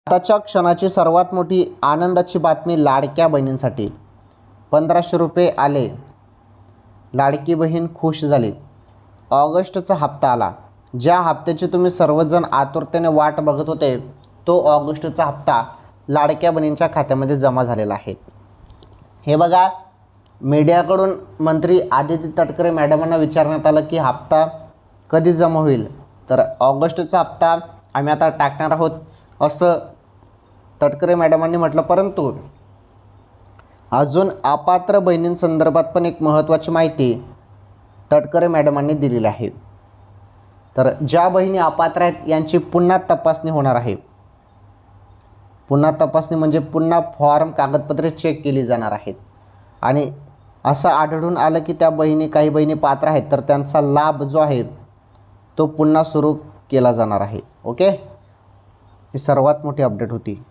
आताच्या क्षणाची सर्वात मोठी आनंदाची बातमी लाडक्या बहिणींसाठी 1500 रुपये आले. लाडकी बहीण खुश झाली. ऑगस्टचा हप्ता आला. ज्या हप्त्याची तुम्ही सर्वजण आतुरतेने वाट बघत होते तो ऑगस्टचा हप्ता लाडक्या बहिणींच्या खात्यामध्ये जमा झालेला आहे. हे बघा, मीडियाकडून मंत्री आदिती तटकरे मॅडमांना विचारण्यात आलं की हप्ता कधी जमा होईल. तर ऑगस्टचा हप्ता आम्ही आता टाकणार आहोत असं तटकरे मॅडमांनी म्हटलं. परंतु अजून अपात्र बहिणींसंदर्भात पण एक महत्त्वाची माहिती तटकरे मॅडमांनी दिलेली आहे. तर ज्या बहिणी अपात्र आहेत यांची पुन्हा तपासणी होणार आहे. पुन्हा तपासणी म्हणजे पुन्हा फॉर्म कागदपत्रे चेक केली जाणार आहेत आणि असं आढळून आलं की त्या काही बहिणी पात्र आहेत तर त्यांचा लाभ जो आहे तो पुन्हा सुरू केला जाणार आहे. ओके, ही सर्वात मोठी अपडेट होती.